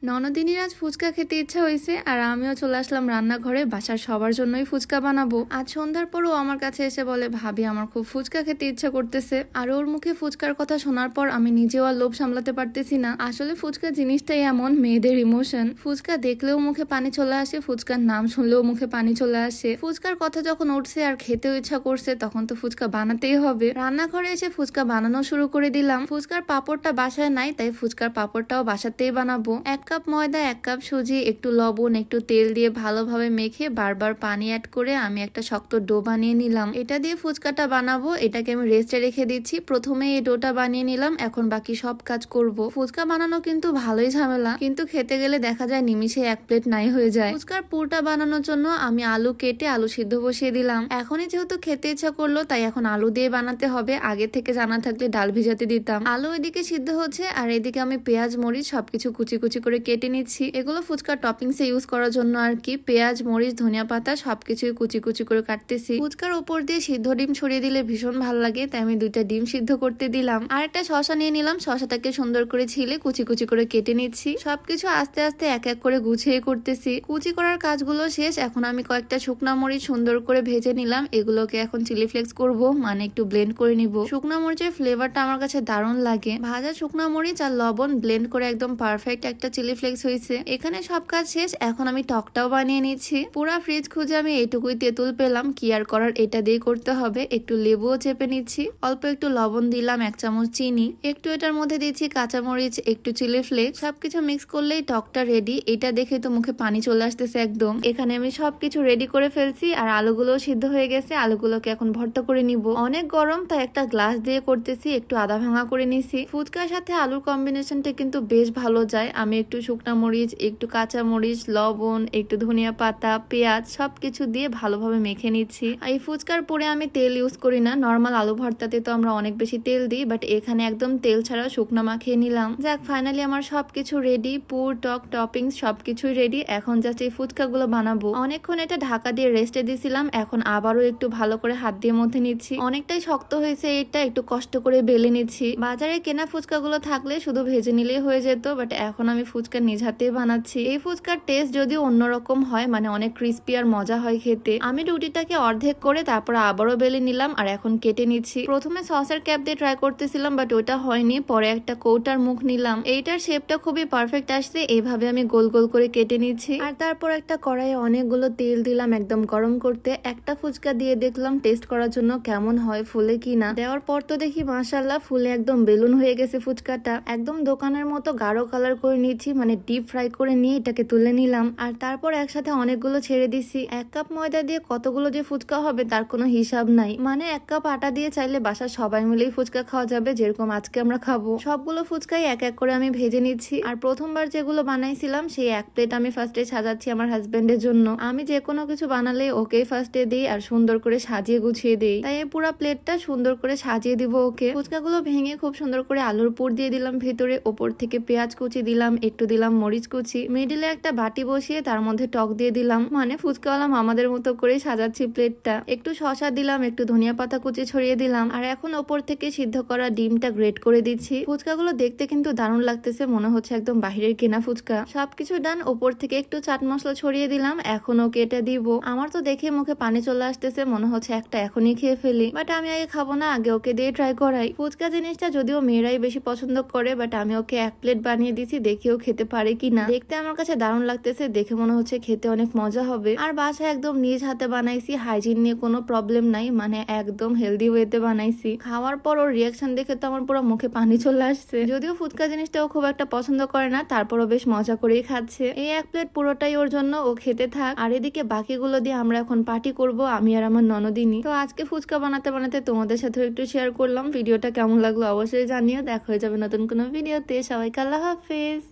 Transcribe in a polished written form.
ননদিনীর আজ ফুচকা খেতে ইচ্ছা হয়েছে আর আমিও চলে আসলাম রান্নাঘরে বাসার সবার জন্যই ফুচকা বানাবো। আজ সন্ধ্যার পরও আমার কাছে এসে বলে, ভাবি আমার খুব ফুচকা খেতে ইচ্ছা করতেছে। আর ওর মুখে ফুচকার কথা শোনার পর আমি নিজেও আর লোভ সামলাতে পারতেছি না। আসলে ফুচকা জিনিসটাই এমন, মেয়েদের ইমোশন। ফুচকা দেখলেও মুখে পানি চলে আসে, ফুচকার নাম শুনলেও মুখে পানি চলে আসে। ফুচকার কথা যখন উঠছে আর খেতেও ইচ্ছা করছে তখন তো ফুচকা বানাতেই হবে। রান্নাঘরে এসে ফুচকা বানানো শুরু করে দিলাম। ফুচকার পাপড়টা বাসায় নাই, তাই ফুচকার পাপড়টাও বাসাতেই বানাবো। 1 কাপ ময়দা, 1 কাপ সুজি, একটু লবণ, একটু তেল দিয়ে ভালোভাবে মেখে বারবার পানি অ্যাড করে আমি একটা শক্ত ডো বানিয়ে নিলাম। এটা দিয়ে ফুচকাটা বানাবো। এটাকে আমি রেস্টে রেখে দিচ্ছি। প্রথমে এই ডোটা বানিয়ে নিলাম, এখন বাকি সব কাজ করব। ফুচকা বানানো কিন্তু ভালোই ঝামেলা, কিন্তু খেতে গেলে দেখা যায় নিমিষে 1 প্লেট নাই হয়ে যায়। ফুচকার পুরটা বানানোর জন্য আমি আলু কেটে আলু সিদ্ধ বসিয়ে দিলাম। এখনই যেহেতু খেতে ইচ্ছা করলো তাই এখন আলু দিয়ে বানাতে হবে। আগে থেকে জানা থাকলে ডাল ভিজাতে দিতাম। আলু এদিকে সিদ্ধ হচ্ছে আর এদিকে আমি পেঁয়াজ মরিচ সবকিছু কুচি কুচি করে কেটে নিচ্ছি। এগুলো ফুচকার টপিংসে ইউজ করার জন্য আর কি। পেঁয়াজ মরিচ ধনিয়া পাতা সবকিছুই কুচি কুচি করে কাটতেছি। ফুচকার উপর দিয়ে সিদ্ধ ডিম ছড়িয়ে দিলে ভীষণ ভালো লাগে, তাই আমি 2টা ডিম সিদ্ধ করতে দিলাম। আর একটা শসা নিয়ে নিলাম, শসাটাকে সুন্দর করে ছিলে কুচি কুচি করে কেটে নিচ্ছি। সবকিছু আস্তে আস্তে এক এক করে গুছিয়ে করতেছি। কুচি করার কাজগুলো শেষ। এখন আমি কয়েকটা শুকনা মরিচ সুন্দর করে ভেজে নিলাম। এগুলোকে এখন চিলি ফ্লেক্স করবো, মানে একটু ব্লেন্ড করে নিব। শুকনা মরিচের ফ্লেভারটা আমার কাছে দারুণ লাগে। ভাজা শুকনা মরিচ আর লবণ ব্লেন্ড করে একদম পারফেক্ট একটা চিলি ফ্লেক্স হয়েছে। এখানে সব কাজ শেষ। এখন আমি টকটাও বানিয়ে নিচ্ছি। পুরা ফ্রিজ খুঁজে আমি এইটুকুই তেঁতুল পেলাম। কি আর করার, এটা দিয়ে করতে হবে। একটু লেবুও চেপে নিচ্ছি, অল্প একটু লবণ দিলাম, 1 চামচ চিনি, একটু এটার মধ্যে দিচ্ছি কাঁচামরিচ, একটু চিলি ফ্লেক্স। সবকিছু মিক্স করলেই টকটা রেডি। এটা দেখে তো মুখে পানি চলে আসতেছে একদম। এখানে আমি সবকিছু রেডি করে ফেলছি আর আলুগুলো সিদ্ধ হয়ে গেছে। আলুগুলোকে এখন ভর্তা করে নিব। অনেক গরম, তাই একটা গ্লাস দিয়ে করতেছি। একটু আদা ভাঙা করে নিছি। ফুচকার সাথে আলুর কম্বিনেশনটা কিন্তু বেশ ভালো যায়। আমি একটু শুকনা মরিচ, একটু কাঁচা মরিচ, লবণ, একটু ধনিয়া পাতা, পেঁয়াজ সবকিছু দিয়ে ভালোভাবে মেখে নিচ্ছি। এই ফুচকার পরে আমি তেল ইউজ করি না। নর্মাল আলু ভর্তাতে তো আমরা অনেক বেশি তেল দিই, বাট এখানে একদম তেল ছাড়া শুকনা মাখিয়ে নিলাম। যাক, ফাইনালি আমার সবকিছু রেডি। পুর টক টপিংস সবকিছুই রেডি। এখন জাস্ট এই ফুচকাগুলো বানাবো। অনেকক্ষণ এটা ঢাকা দিয়ে রেস্টে দিয়েছিলাম। এখন আবারও একটু ভালো করে হাত দিয়ে মধ্যে নিচ্ছি। অনেকটাই শক্ত হয়েছে, এটা একটু কষ্ট করে বেলে নিচ্ছি। বাজারে কেনা ফুচকাগুলো থাকলে শুধু ভেজে নিলেই হয়ে যেত, বাট এখন আমি ফুচকা নিজ হাতে বানাচ্ছি। এই ফুচকার টেস্ট যদিও অন্যরকম হয়, মানে অনেক ক্রিস্পি আর মজা হয় খেতে। আমি রুটিটাকে অর্ধেক করে তারপর আবারও বেলে নিলাম আর এখন কেটে নিচ্ছি। প্রথমে সসের ক্যাপ দিয়ে ট্রাই করতেছিলাম, বাট ওটা হয়নি। পরে একটা কৌটার মুখ নিলাম। এইটার শেপটা খুবই পারফেক্ট আসছে। এইভাবে আমি গোল গোল করে কেটে নিচ্ছি। আর তারপর একটা কড়াইয়ে অনেকগুলো তেল দিলাম একদম গরম করতে। একটা ফুচকা দিয়ে দেখলাম টেস্ট করার জন্য কেমন হয়, ফুলে কিনা। দেওয়ার পর তো দেখি মাশাআল্লাহ ফুলে একদম বেলুন হয়ে গেছে ফুচকাটা। একদম দোকানের মতো গাঢ় কালার করে নিচ্ছি, মানে ডিপ ফ্রাই করে নিয়ে এটাকে তুলে নিলাম। আর তারপর একসাথে অনেকগুলো ছেড়ে দিছি। 1 কাপ ময়দা দিয়ে কতগুলো যে ফুচকা হবে তার কোনো হিসাব নাই। মানে 1 কাপ আটা দিয়ে চাইলে বাসার সবাই মিলেই ফুচকা খাওয়া যাবে, যেরকম আজকে আমরা খাবো। সবগুলো ফুচকাই এক এক করে আমি ভেজে নিচ্ছি। আর প্রথমবার যেগুলো বানাইছিলাম সেই 1 প্লেট আমি ফার্স্টে সাজাচ্ছি আমার হাজবেন্ডের জন্য। আমি যে কোনো কিছু বানালে ওকে ফার্স্টে দিই আর সুন্দর করে সাজিয়ে গুছিয়ে দিই, তাই এই পুরো প্লেটটা সুন্দর করে সাজিয়ে দিব ওকে। ফুচকাগুলো ভেঙে খুব সুন্দর করে আলুর পুর দিয়ে দিলাম ভেতরে। ওপর থেকে পেঁয়াজ কুচি দিলাম, একটু দিলাম মরিচ কুচি। মিডিলে একটা বাটি বসিয়ে তার মধ্যে টক দিয়ে দিলাম। মানে ফুচকাওয়ালা মামাদের মতো করে সাজাচ্ছি প্লেটটা। একটু শসা দিলাম, একটু ধনিয়া পাতা কুচি ছড়িয়ে দিলাম। আর এখন ওপর থেকে সিদ্ধ করা ডিমটা গ্রেট করে দিচ্ছি। ফুচকাগুলো দেখতে কিন্তু দারুণ লাগতেছে, মনে হচ্ছে একদম বাহিরের কেনা ফুচকা। সবকিছু ডান। ওপর থেকে একটু চাট মশলা ছড়িয়ে দিলাম। এখন ওকে এটা দিব। আমার তো দেখে মুখে পানি চলে আসতেছে, মনে হচ্ছে একটা এখনই খেয়ে ফেলি, বাট আমি আগে খাবো না, আগে ওকে দিয়ে ট্রাই করাই। ফুচকা জিনিসটা যদিও মেয়েরাই বেশি পছন্দ করে, বাট আমি ওকে 1 প্লেট বানিয়ে দিছি, দেখেও খেতে পারে কিনা। দেখতে আমার কাছে দারুণ লাগতেছে, দেখে মনে হচ্ছে খেতে অনেক মজা হবে। আর বাসায় একদম নিজ হাতে বানাইছি, হাইজিন নিয়ে কোনো প্রবলেম নাই, মানে একদম হেলদি ওয়েতে বানাইছি। খাওয়ার পর ওর রিয়াকশন দেখে তো আমার পুরো মুখে পানি চলে আসছে। যদিও ফুচকা জিনিসটাও খুব একটা পছন্দ করে না, তারপরও বেশ মজা করেই খাচ্ছে। এই 1 প্লেট পুরোটাই ওর জন্য, ও খেতে থাক। আর এদিকে বাকিগুলো দিয়ে আমরা এখন পার্টি করব, আমি আর আমার ননদিনী। তো আজকে ফুচকা বানাতে বানাতে তোমাদের সাথে একটু শেয়ার করলাম। ভিডিওটা কেমন লাগলো অবশ্যই জানিও। দেখা হয়ে যাবে নতুন কোনো ভিডিওতে। সবাইকে আল্লাহ হাফেজ।